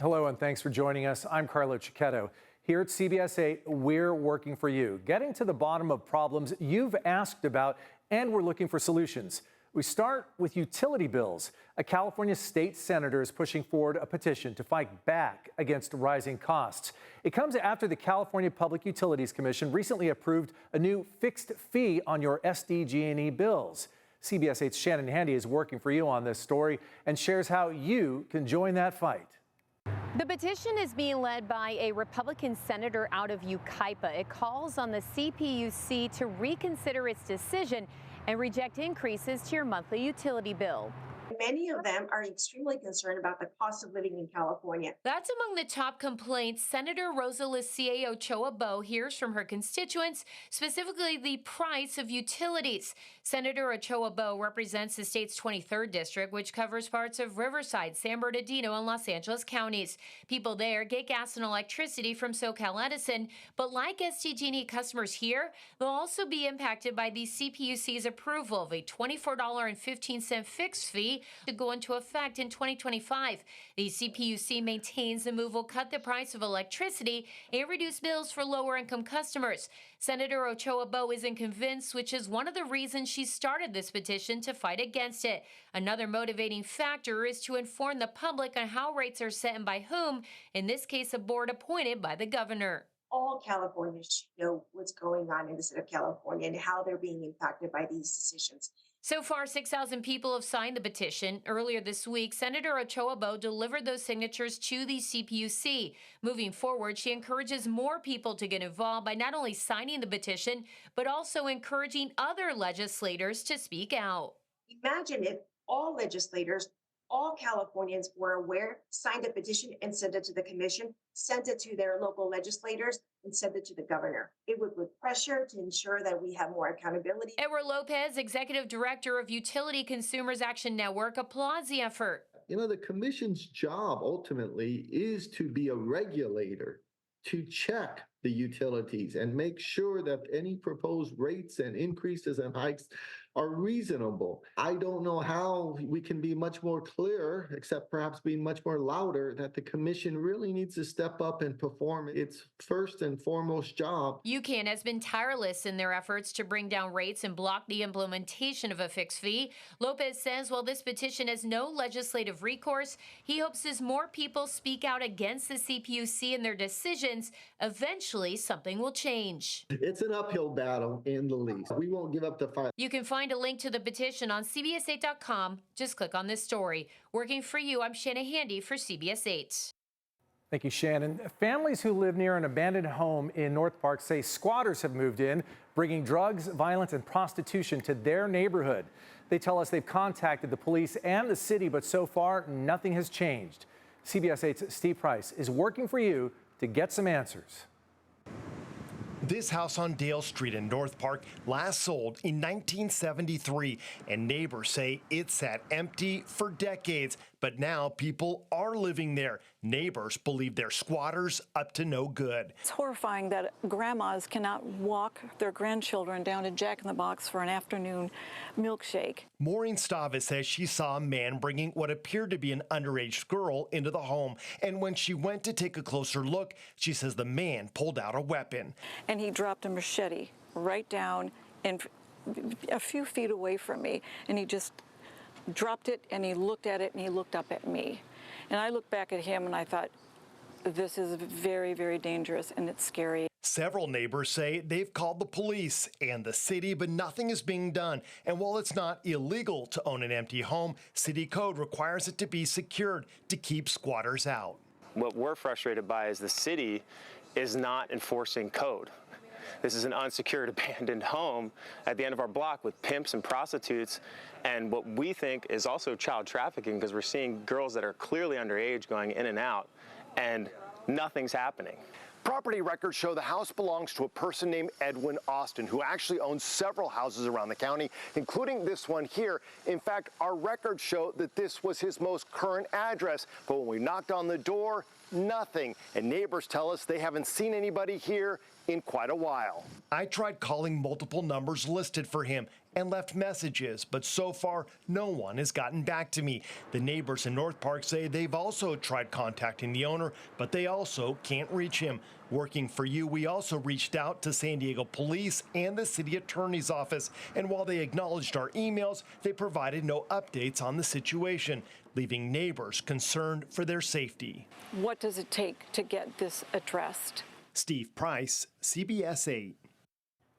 Hello, and thanks for joining us. I'm Carlo Cicchetto. Here at CBS 8, we're working for you, getting to the bottom of problems you've asked about, and we're looking for solutions. We start with utility bills. A California state senator is pushing forward a petition to fight back against rising costs. It comes after the California Public Utilities Commission recently approved a new fixed fee on your SDG&E bills. CBS 8's Shannon Handy is working for you on this story and shares how you can join that fight. The petition is being led by a Republican senator out of Yucaipa. It calls on the CPUC to reconsider its decision and reject increases to your monthly utility bill. Many of them are extremely concerned about the cost of living in California. That's among the top complaints Senator Rosa Licia Ochoa-Bo hears from her constituents, specifically the price of utilities. Senator Ochoa-Bo represents the state's 23rd district, which covers parts of Riverside, San Bernardino, and Los Angeles counties. People there get gas and electricity from SoCal Edison, but like SDG&E customers here, they'll also be impacted by the CPUC's approval of a $24.15 fixed fee to go into effect in 2025. The CPUC maintains the move will cut the price of electricity and reduce bills for lower-income customers. Senator Ochoa-Bo isn't convinced, which is one of the reasons she started this petition to fight against it. Another motivating factor is to inform the public on how rates are set and by whom, in this case, a board appointed by the governor. All Californians should know what's going on in the state of California and how they're being impacted by these decisions. So far, 6,000 people have signed the petition. Earlier this week, Senator Ochoa-Bo delivered those signatures to the CPUC. Moving forward, she encourages more people to get involved by not only signing the petition, but also encouraging other legislators to speak out. Imagine if all legislators, all Californians were aware, signed a petition and sent it to the commission, sent it to their local legislators, and sent it to the governor. It would put pressure to ensure that we have more accountability. Edward Lopez, Executive Director of Utility Consumers Action Network, applauds the effort. You know, the commission's job ultimately is to be a regulator, to check the utilities and make sure that any proposed rates and increases and hikes are reasonable. I don't know how we can be much more clear, except perhaps being much more louder, that the commission really needs to step up and perform its first and foremost job. UCAN has been tireless in their efforts to bring down rates and block the implementation of a fixed fee. Lopez says while this petition has no legislative recourse, he hopes as more people speak out against the CPUC and their decisions, eventually something will change. It's an uphill battle in the least. We won't give up the fight. You can find a link to the petition on CBS8.com. Just click on this story. Working for you, I'm Shannon Handy for CBS 8. Thank you, Shannon. Families who live near an abandoned home in North Park say squatters have moved in, bringing drugs, violence, and prostitution to their neighborhood. They tell us they've contacted the police and the city, but so far, nothing has changed. CBS 8's Steve Price is working for you to get some answers. This house on Dale Street in North Park last sold in 1973, and neighbors say it sat empty for decades. But now people are living there. Neighbors believe they're squatters up to no good. It's horrifying that grandmas cannot walk their grandchildren down to Jack in the Box for an afternoon milkshake. Maureen Stavas says she saw a man bringing what appeared to be an underage girl into the home. And when she went to take a closer look, she says the man pulled out a weapon. And he dropped a machete right down and a few feet away from me. And he just dropped it and he looked at it and he looked up at me. And I looked back at him and I thought, this is very, very dangerous and it's scary. Several neighbors say they've called the police and the city, but nothing is being done. And while it's not illegal to own an empty home, city code requires it to be secured to keep squatters out. What we're frustrated by is the city is not enforcing code. This is an unsecured abandoned home at the end of our block with pimps and prostitutes and what we think is also child trafficking, because we're seeing girls that are clearly underage going in and out and nothing's happening. Property records show the house belongs to a person named Edwin Austin, who actually owns several houses around the county, including this one here. In fact, our records show that this was his most current address, but when we knocked on the door, nothing. And neighbors tell us they haven't seen anybody here in quite a while. I tried calling multiple numbers listed for him and left messages, but so far no one has gotten back to me. The neighbors in North Park say they've also tried contacting the owner, but they also can't reach him. Working for you, we also reached out to San Diego Police and the City Attorney's Office, and while they acknowledged our emails, they provided no updates on the situation, leaving neighbors concerned for their safety. What does it take to get this addressed? Steve Price, CBS 8.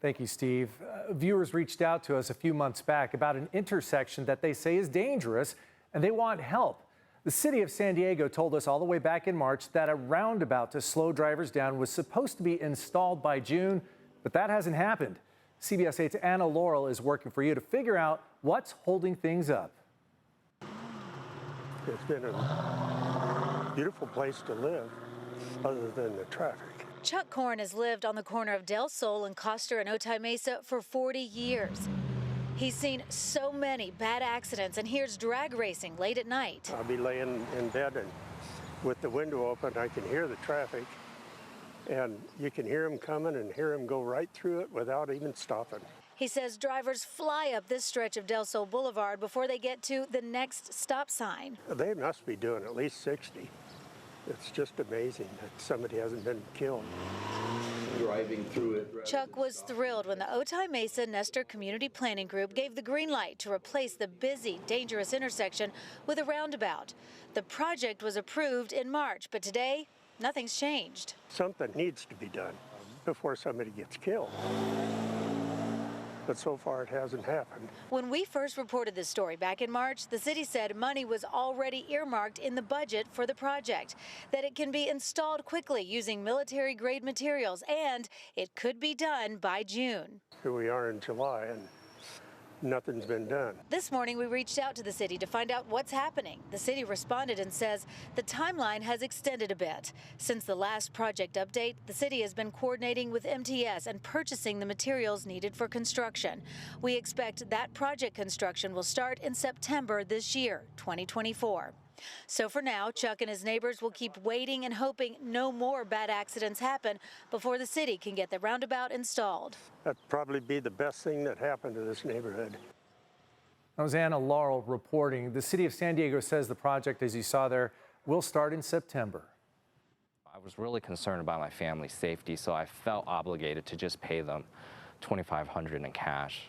Thank you, Steve. Viewers reached out to us a few months back about an intersection that they say is dangerous, and they want help. The city of San Diego told us all the way back in March that a roundabout to slow drivers down was supposed to be installed by June, but that hasn't happened. CBS 8's Anna Laurel is working for you to figure out what's holding things up. It's been a beautiful place to live, other than the traffic. Chuck Korn has lived on the corner of Del Sol and Coster and Otay Mesa for 40 years. He's seen so many bad accidents and hears drag racing late at night. I'll be laying in bed and with the window open, I can hear the traffic, and you can hear them coming and hear them go right through it without even stopping. He says drivers fly up this stretch of Del Sol Boulevard before they get to the next stop sign. They must be doing at least 60. It's just amazing that somebody hasn't been killed. Driving through it. Chuck was thrilled when the Otay Mesa Nestor Community Planning Group gave the green light to replace the busy, dangerous intersection with a roundabout. The project was approved in March, but today, nothing's changed. Something needs to be done before somebody gets killed. But so far it hasn't happened. When we first reported this story back in March, the city said money was already earmarked in the budget for the project, that it can be installed quickly using military-grade materials, and it could be done by June. Here we are in July, and nothing's been done. This morning, we reached out to the city to find out what's happening. The city responded and says the timeline has extended a bit. Since the last project update, the city has been coordinating with MTS and purchasing the materials needed for construction. We expect that project construction will start in September this year, 2024. So for now, Chuck and his neighbors will keep waiting and hoping no more bad accidents happen before the city can get the roundabout installed. That'd probably be the best thing that happened to this neighborhood. That was Anna Laurel reporting. The city of San Diego says the project, as you saw there, will start in September. I was really concerned about my family's safety, so I felt obligated to just pay them $2,500 in cash.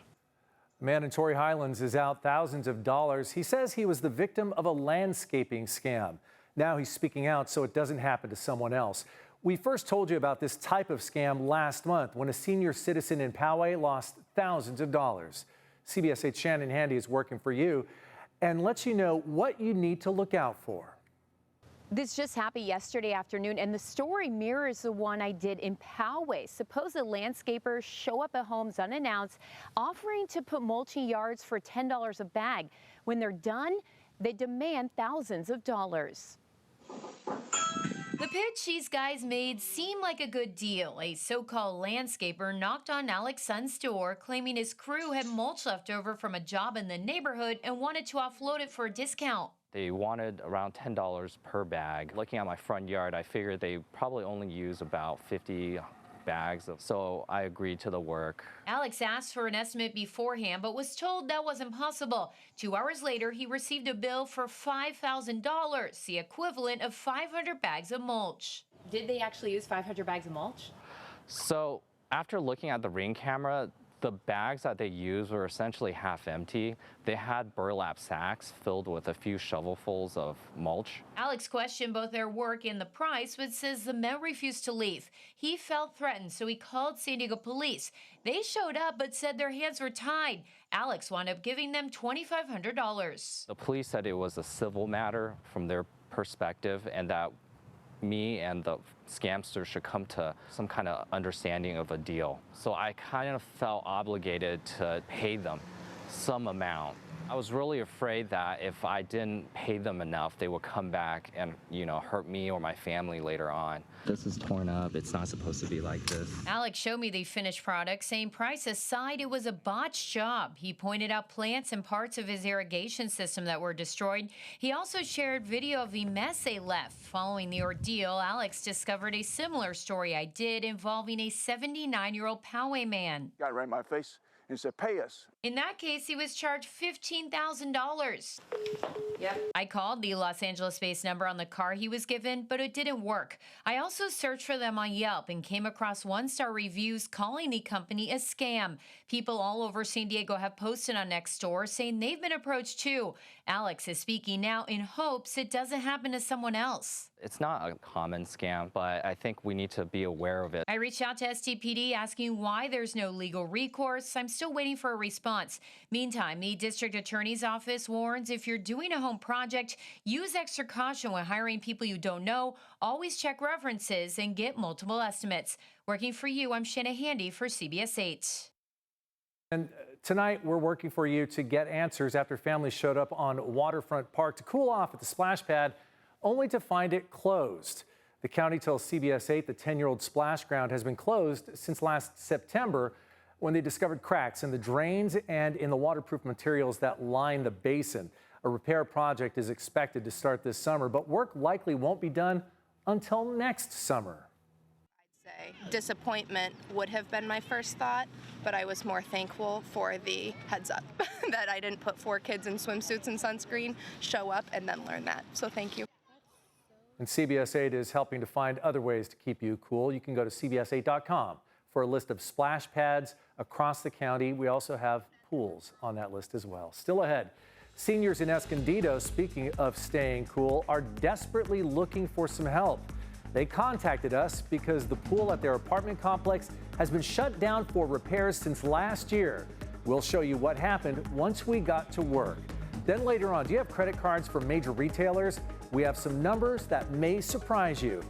A man in Torrey Highlands is out thousands of dollars. He says he was the victim of a landscaping scam. Now he's speaking out so it doesn't happen to someone else. We first told you about this type of scam last month when a senior citizen in Poway lost thousands of dollars. CBS 8's Shannon Handy is working for you and lets you know what you need to look out for. This just happened yesterday afternoon, and the story mirrors the one I did in Poway. Supposed landscapers show up at homes unannounced, offering to put mulching yards for $10 a bag. When they're done, they demand thousands of dollars. The pitch these guys made seemed like a good deal. A so-called landscaper knocked on Alex's son's door, claiming his crew had mulch left over from a job in the neighborhood and wanted to offload it for a discount. They wanted around $10 per bag. Looking at my front yard, I figured they probably only use about 50 bags, so I agreed to the work. Alex asked for an estimate beforehand, but was told that wasn't possible. 2 hours later, he received a bill for $5,000, the equivalent of 500 bags of mulch. Did they actually use 500 bags of mulch? So after looking at the Ring camera, the bags that they used were essentially half empty. They had burlap sacks filled with a few shovelfuls of mulch. Alex questioned both their work and the price, but says the men refused to leave. He felt threatened, so he called San Diego police. They showed up, but said their hands were tied. Alex wound up giving them $2,500. The police said it was a civil matter from their perspective, and that me and the scamster should come to some kind of understanding of a deal. So I kind of felt obligated to pay them some amount. I was really afraid that if I didn't pay them enough, they would come back and, hurt me or my family later on. This is torn up. It's not supposed to be like this. Alex showed me the finished product, saying price aside, it was a botched job. He pointed out plants and parts of his irrigation system that were destroyed. He also shared video of the mess they left. Following the ordeal, Alex discovered a similar story I did involving a 79-year-old Poway man. Got right in my face and said, pay us. In that case, he was charged $15,000. Yep. I called the Los Angeles-based number on the car he was given, but it didn't work. I also searched for them on Yelp and came across one-star reviews calling the company a scam. People all over San Diego have posted on Nextdoor saying they've been approached too. Alex is speaking now in hopes it doesn't happen to someone else. It's not a common scam, but I think we need to be aware of it. I reached out to STPD asking why there's no legal recourse. I'm still waiting for a response. Meantime, the district attorney's office warns if you're doing a home project, use extra caution when hiring people you don't know. Always check references and get multiple estimates. Working for you, I'm Shanna Handy for CBS 8. And tonight, we're working for you to get answers after families showed up on Waterfront Park to cool off at the splash pad, only to find it closed. The county tells CBS 8 the 10-year-old splash ground has been closed since last September when they discovered cracks in the drains and in the waterproof materials that line the basin. A repair project is expected to start this summer, but work likely won't be done until next summer. Disappointment would have been my first thought, but I was more thankful for the heads up that I didn't put 4 kids in swimsuits and sunscreen, show up, and then learn that. So thank you. And CBS 8 is helping to find other ways to keep you cool. You can go to cbs8.com for a list of splash pads across the county. We also have pools on that list as well. Still ahead, seniors in Escondido, speaking of staying cool, are desperately looking for some help. They contacted us because the pool at their apartment complex has been shut down for repairs since last year. We'll show you what happened once we got to work. Then later on, do you have credit cards from major retailers? We have some numbers that may surprise you.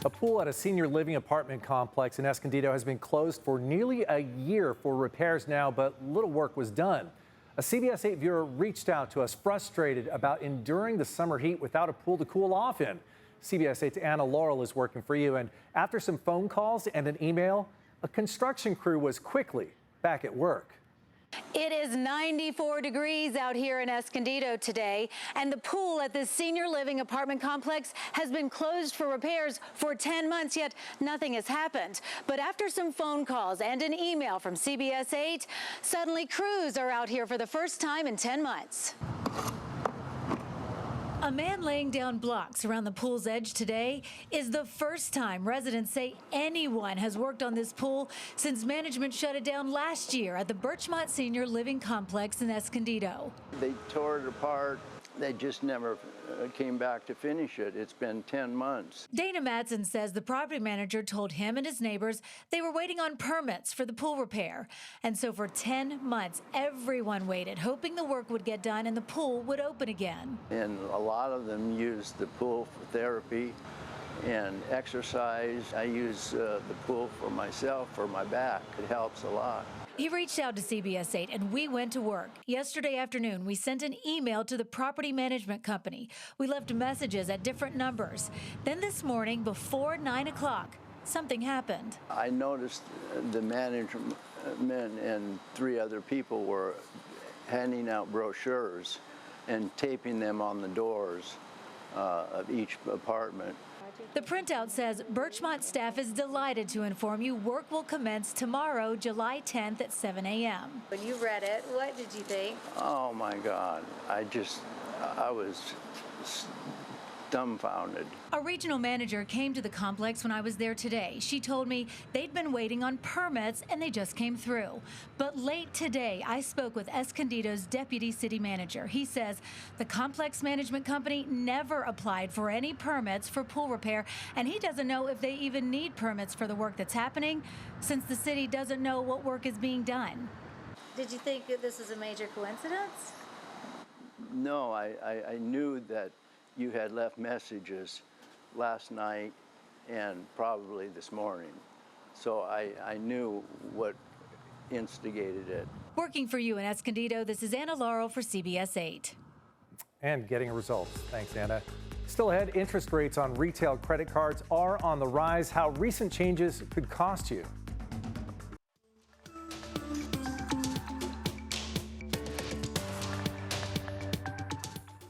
A pool at a senior living apartment complex in Escondido has been closed for nearly a year for repairs now, but little work was done. A CBS 8 viewer reached out to us frustrated about enduring the summer heat without a pool to cool off in. CBS 8's Anna Laurel is working for you, and after some phone calls and an email, a construction crew was quickly back at work. It is 94 degrees out here in Escondido today, and the pool at this senior living apartment complex has been closed for repairs for 10 months, yet nothing has happened. But after some phone calls and an email from CBS 8, suddenly crews are out here for the first time in 10 months. A man laying down blocks around the pool's edge today is the first time residents say anyone has worked on this pool since management shut it down last year at the Birchmont Senior Living Complex in Escondido. They tore it apart. They just never came back to finish it. It's been 10 months. Dana Madsen says the property manager told him and his neighbors they were waiting on permits for the pool repair. And so for 10 months, everyone waited, hoping the work would get done and the pool would open again. And a lot of them use the pool for therapy and exercise. I use the pool for myself, for my back. It helps a lot. He reached out to CBS 8 and we went to work. Yesterday afternoon, we sent an email to the property management company. We left messages at different numbers. Then this morning, before 9 o'clock, something happened. I noticed the management and 3 other people were handing out brochures and taping them on the doors of each apartment. The printout says Birchmont staff is delighted to inform you work will commence tomorrow, July 10th at 7 a.m. When you read it, what did you think? Oh my God, I was dumbfounded. A regional manager came to the complex when I was there today. She told me they'd been waiting on permits and they just came through. But late today, I spoke with Escondido's deputy city manager. He says the complex management company never applied for any permits for pool repair, and he doesn't know if they even need permits for the work that's happening, since the city doesn't know what work is being done. Did you think that this is a major coincidence? No, I knew that you had left messages last night and probably this morning. So I knew what instigated it. Working for you in Escondido, this is Anna Laurel for CBS 8. And getting results. Thanks, Anna. Still ahead, interest rates on retail credit cards are on the rise. How recent changes could cost you.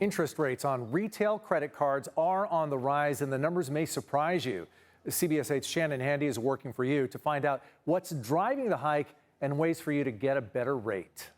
Interest rates on retail credit cards are on the rise, and the numbers may surprise you. CBS 8's Shannon Handy is working for you to find out what's driving the hike and ways for you to get a better rate.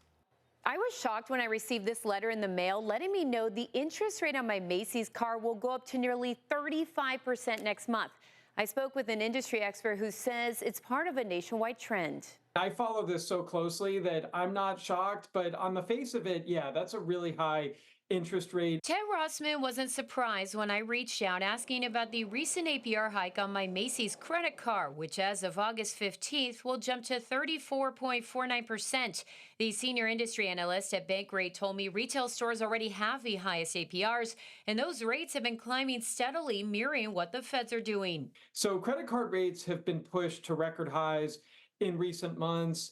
I was shocked when I received this letter in the mail letting me know the interest rate on my Macy's card will go up to nearly 35% next month. I spoke with an industry expert who says it's part of a nationwide trend. I follow this so closely that I'm not shocked, but on the face of it, yeah, that's a really high interest rate. Ted Rossman wasn't surprised when I reached out asking about the recent APR hike on my Macy's credit card, which as of August 15th will jump to 34.49%. The senior industry analyst at Bankrate told me retail stores already have the highest APRs, and those rates have been climbing steadily, mirroring what the feds are doing. So credit card rates have been pushed to record highs in recent months.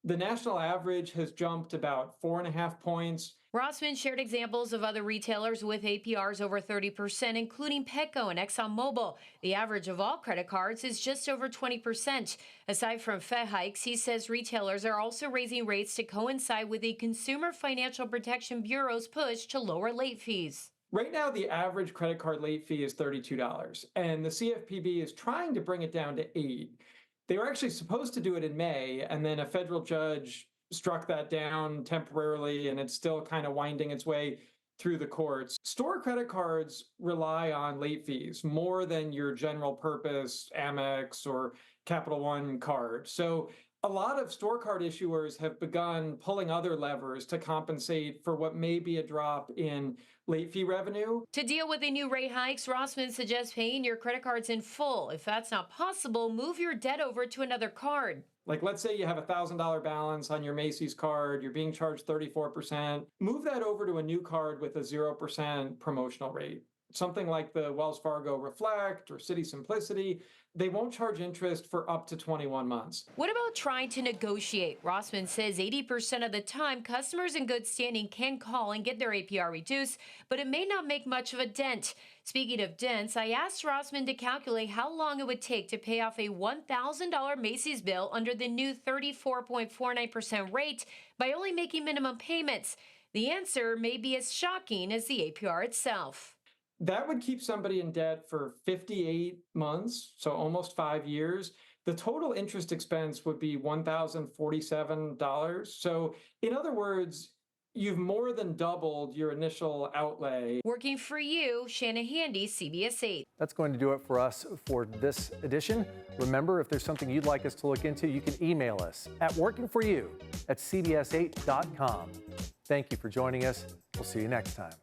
The national average has jumped about 4.5 points. Rossman shared examples of other retailers with APRs over 30%, including Petco and ExxonMobil. The average of all credit cards is just over 20%. Aside from Fed hikes, he says retailers are also raising rates to coincide with the Consumer Financial Protection Bureau's push to lower late fees. Right now, the average credit card late fee is $32, and the CFPB is trying to bring it down to $8. They were actually supposed to do it in May, and then a federal judge struck that down temporarily, and it's still kind of winding its way through the courts. Store credit cards rely on late fees more than your general purpose Amex or Capital One card. So a lot of store card issuers have begun pulling other levers to compensate for what may be a drop in late fee revenue. To deal with the new rate hikes, Rossman suggests paying your credit cards in full. If that's not possible, move your debt over to another card. Like, let's say you have a $1,000 balance on your Macy's card, you're being charged 34%. Move that over to a new card with a 0% promotional rate. Something like the Wells Fargo Reflect or Citi Simplicity. They won't charge interest for up to 21 months. What about trying to negotiate? Rossman says 80% of the time, customers in good standing can call and get their APR reduced, but it may not make much of a dent. Speaking of dents, I asked Rossman to calculate how long it would take to pay off a $1,000 Macy's bill under the new 34.49% rate by only making minimum payments. The answer may be as shocking as the APR itself. That would keep somebody in debt for 58 months, so almost 5 years. The total interest expense would be $1,047. So in other words, you've more than doubled your initial outlay. Working for you, Shannon Handy, CBS 8. That's going to do it for us for this edition. Remember, if there's something you'd like us to look into, you can email us at workingforyou@cbs8.com. Thank you for joining us. We'll see you next time.